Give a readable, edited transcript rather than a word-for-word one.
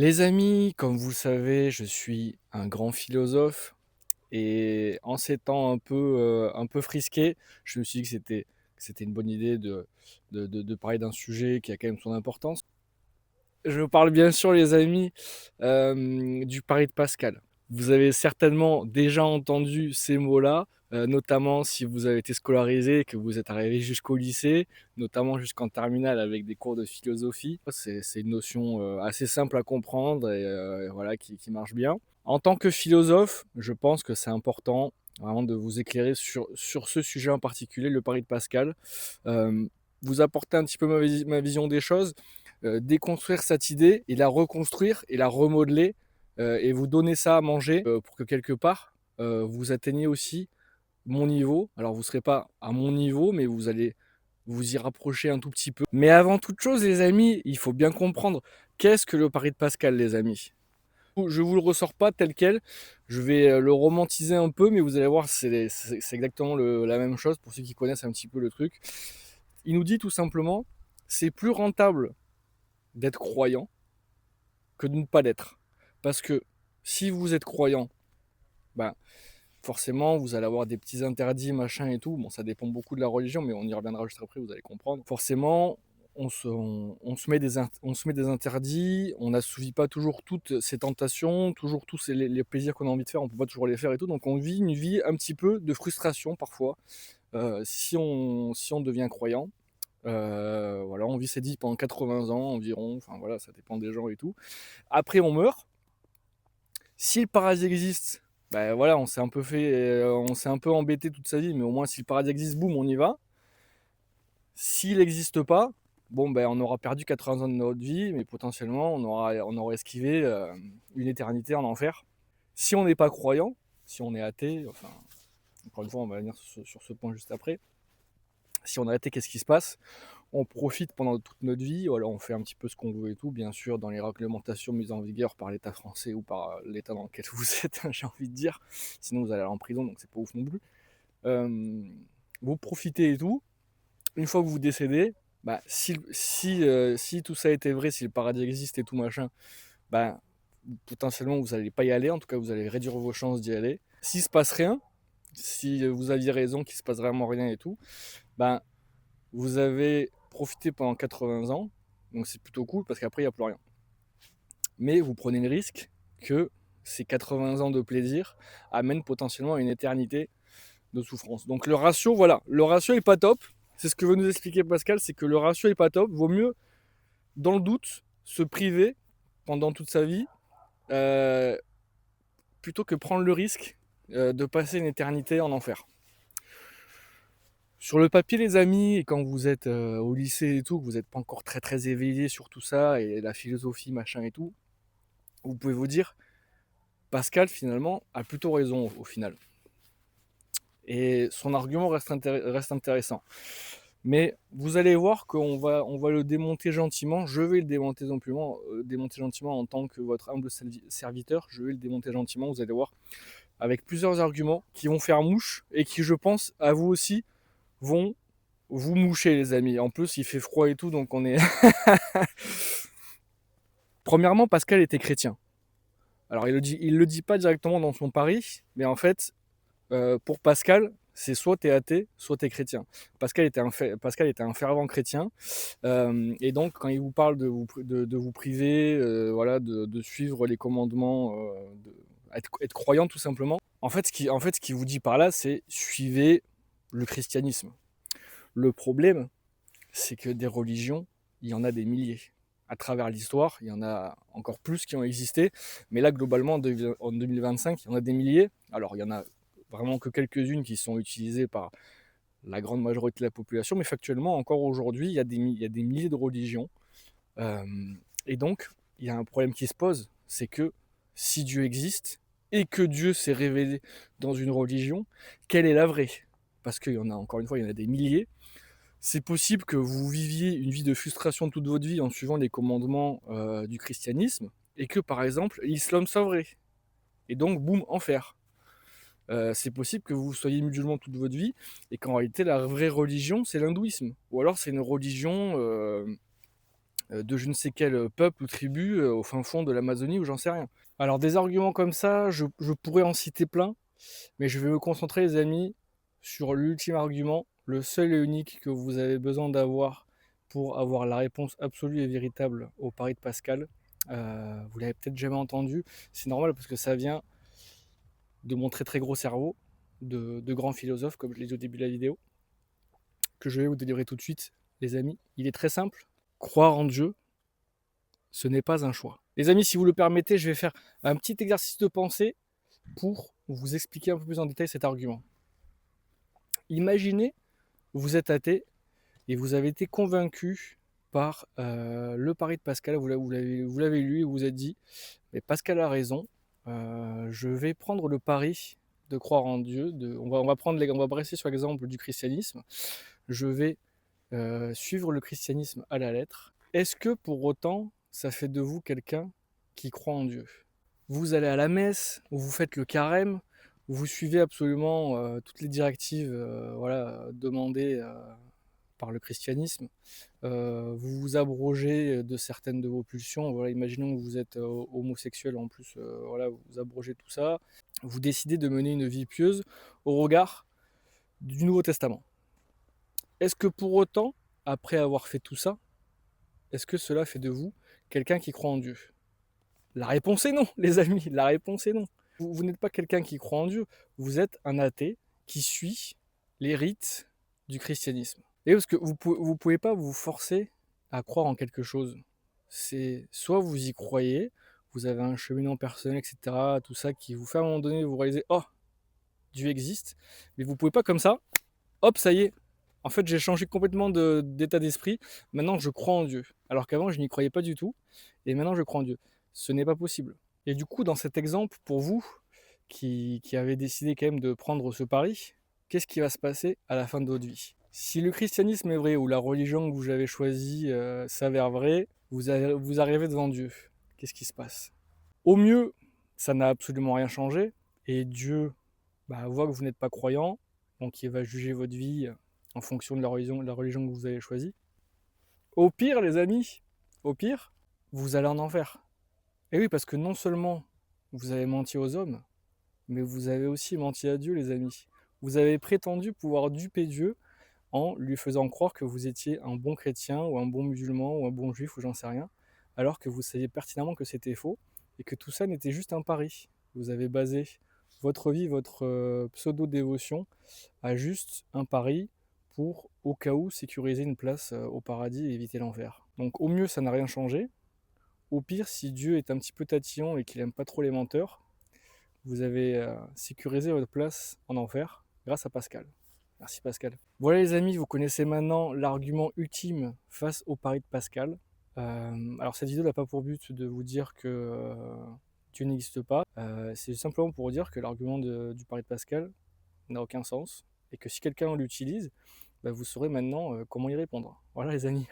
Les amis, comme vous le savez, je suis un grand philosophe et en ces temps un peu frisqués, je me suis dit que c'était une bonne idée de parler d'un sujet qui a quand même son importance. Je parle bien sûr, les amis, du pari de Pascal. Vous avez certainement déjà entendu ces mots-là, notamment si vous avez été scolarisé et que vous êtes arrivé jusqu'au lycée, notamment jusqu'en terminale avec des cours de philosophie. C'est une notion, assez simple à comprendre et voilà qui marche bien. En tant que philosophe, je pense que c'est important vraiment de vous éclairer sur ce sujet en particulier, le pari de Pascal. Hem, Vous apporter un petit peu ma vision des choses, déconstruire cette idée et la reconstruire et la remodeler, et vous donner ça à manger, pour que quelque part, vous atteigniez aussi mon niveau. Alors vous ne serez pas à mon niveau, mais vous allez vous y rapprocher un tout petit peu. Mais avant toute chose, les amis, il faut bien comprendre, qu'est-ce que le pari de Pascal, les amis? Je vous le ressors pas tel quel, je vais, le romantiser un peu, mais vous allez voir, c'est exactement la même chose pour ceux qui connaissent un petit peu le truc. Il nous dit tout simplement: «C'est plus rentable d'être croyant que de ne pas l'être». Parce que si vous êtes croyant, ben, forcément, vous allez avoir des petits interdits, machin et tout. Bon, ça dépend beaucoup de la religion, mais on y reviendra juste après, vous allez comprendre. Forcément, on se met des interdits, on n'assouvit pas toujours toutes ces tentations, toujours tous les plaisirs qu'on a envie de faire, on peut pas toujours les faire et tout. Donc on vit une vie un petit peu de frustration parfois, si on devient croyant. Voilà, on vit cette vie pendant 80 ans environ, enfin voilà, ça dépend des gens et tout. Après on meurt. Si le paradis existe, bah, voilà, on s'est un peu embêté toute sa vie, mais au moins si le paradis existe, boum, on y va. S'il n'existe pas, bon, ben, on aura perdu 80 ans de notre vie, mais potentiellement on aura esquivé, une éternité en enfer. Si on n'est pas croyant, si on est athée, enfin, encore une fois, on va venir sur ce point juste après. Si on est athée, qu'est-ce qui se passe? On profite pendant toute notre vie, voilà, on fait un petit peu ce qu'on veut et tout, bien sûr, dans les réglementations mises en vigueur par l'État français ou par l'État dans lequel vous êtes, hein, j'ai envie de dire. Sinon, vous allez aller en prison, donc c'est pas ouf non plus. Euh, Vous profitez et tout. Une fois que vous décédez, bah, si tout ça était vrai, si le paradis existe et tout machin, bah, potentiellement vous n'allez pas y aller, en tout cas vous allez réduire vos chances d'y aller. S'il se passe rien, si vous aviez raison qu'il se passe vraiment rien et tout, bah, vous avez profité pendant 80 ans, donc c'est plutôt cool parce qu'après il n'y a plus rien. Mais vous prenez le risque que ces 80 ans de plaisir amènent potentiellement à une éternité de souffrance. Donc le ratio, voilà, le ratio est pas top. C'est ce que veut nous expliquer Pascal, c'est que le ratio est pas top. Vaut mieux, dans le doute, se priver pendant toute sa vie, euh, plutôt que prendre le risque de passer une éternité en enfer. Sur le papier, les amis, et quand vous êtes au lycée et tout, que vous n'êtes pas encore très très éveillé sur tout ça et la philosophie, machin et tout, vous pouvez vous dire, Pascal finalement a plutôt raison au final. Et son argument reste intéressant. Mais vous allez voir on va le démonter gentiment. Je vais le démonter gentiment en tant que votre humble serviteur. Je vais le démonter gentiment, vous allez voir, avec plusieurs arguments qui vont faire mouche et qui, je pense, à vous aussi, vont vous moucher, les amis. En plus, il fait froid et tout, donc on est. Premièrement, Pascal était chrétien. Alors, il le dit pas directement dans son pari, mais en fait, pour Pascal, c'est soit tu es athée, soit tu es chrétien. Pascal était un fervent chrétien. Et donc, quand il vous parle de vous priver, voilà, de suivre les commandements, être croyant tout simplement, en fait, ce qu'il vous dit par là, c'est suivez le christianisme. Le problème, c'est que des religions, il y en a des milliers. À travers l'histoire, il y en a encore plus qui ont existé. Mais là, globalement, en 2025, il y en a des milliers. Alors, il y en a vraiment que quelques-unes qui sont utilisées par la grande majorité de la population. Mais factuellement, encore aujourd'hui, il y a des milliers de religions. Euh, et donc, il y a un problème qui se pose, c'est que si Dieu existe et que Dieu s'est révélé dans une religion, quelle est la vraie? Parce qu'il y en a, encore une fois, il y en a des milliers. C'est possible que vous viviez une vie de frustration toute votre vie en suivant les commandements du christianisme et que, par exemple, l'islam soit vrai. Et donc, boum, enfer. C'est possible que vous soyez musulman toute votre vie et qu'en réalité, la vraie religion, c'est l'hindouisme. Ou alors, c'est une religion de je ne sais quel peuple ou tribu au fin fond de l'Amazonie ou j'en sais rien. Alors des arguments comme ça, je pourrais en citer plein, mais je vais me concentrer les amis sur l'ultime argument, le seul et unique que vous avez besoin d'avoir pour avoir la réponse absolue et véritable au pari de Pascal. Vous l'avez peut-être jamais entendu, c'est normal parce que ça vient de mon très très gros cerveau, de grands philosophes comme je l'ai dit au début de la vidéo, que je vais vous délivrer tout de suite les amis. Il est très simple, croire en Dieu, ce n'est pas un choix. Les amis, si vous le permettez, je vais faire un petit exercice de pensée pour vous expliquer un peu plus en détail cet argument. Imaginez, vous êtes athée et vous avez été convaincu par le pari de Pascal, vous l'avez lu et vous vous êtes dit, mais Pascal a raison, je vais prendre le pari de croire en Dieu, on va brasser sur l'exemple du christianisme, je vais suivre le christianisme à la lettre. Est-ce que pour autant, ça fait de vous quelqu'un qui croit en Dieu? Vous allez à la messe, ou vous faites le carême, ou vous suivez absolument toutes les directives voilà, demandées par le christianisme. Vous vous abrogez de certaines de vos pulsions. Voilà, imaginons que vous êtes homosexuel en plus, voilà, vous abrogez tout ça. Vous décidez de mener une vie pieuse au regard du Nouveau Testament. Est-ce que pour autant, après avoir fait tout ça, est-ce que cela fait de vous quelqu'un qui croit en Dieu? La réponse est non, les amis, la réponse est non. Vous n'êtes pas quelqu'un qui croit en Dieu, vous êtes un athée qui suit les rites du christianisme. Et parce que vous pouvez pas vous forcer à croire en quelque chose. C'est soit vous y croyez, vous avez un cheminement personnel, etc., tout ça qui vous fait à un moment donné vous réaliser, oh, Dieu existe, mais vous pouvez pas comme ça, hop, ça y est. En fait, j'ai changé complètement d'état d'esprit. Maintenant, je crois en Dieu. Alors qu'avant, je n'y croyais pas du tout. Et maintenant, je crois en Dieu. Ce n'est pas possible. Et du coup, dans cet exemple, pour vous, qui avez décidé quand même de prendre ce pari, qu'est-ce qui va se passer à la fin de votre vie? Si le christianisme est vrai, ou la religion que vous avez choisie s'avère vraie, vous arrivez devant Dieu. Qu'est-ce qui se passe? Au mieux, ça n'a absolument rien changé. Et Dieu voit que vous n'êtes pas croyant, donc il va juger votre vie en fonction de la religion que vous avez choisie. Au pire, les amis, au pire, vous allez en enfer. Et oui, parce que non seulement vous avez menti aux hommes, mais vous avez aussi menti à Dieu, les amis. Vous avez prétendu pouvoir duper Dieu en lui faisant croire que vous étiez un bon chrétien, ou un bon musulman, ou un bon juif, ou j'en sais rien, alors que vous saviez pertinemment que c'était faux, et que tout ça n'était juste un pari. Vous avez basé votre vie, votre pseudo-dévotion à juste un pari pour, au cas où, sécuriser une place au paradis et éviter l'enfer. Donc au mieux, ça n'a rien changé. Au pire, si Dieu est un petit peu tatillon et qu'il aime pas trop les menteurs, vous avez sécurisé votre place en enfer grâce à Pascal. Merci Pascal. Voilà les amis, vous connaissez maintenant l'argument ultime face au pari de Pascal. Alors cette vidéo n'a pas pour but de vous dire que Dieu n'existe pas. C'est simplement pour vous dire que l'argument du pari de Pascal n'a aucun sens et que si quelqu'un l'utilise, vous saurez maintenant comment y répondre. Voilà les amis.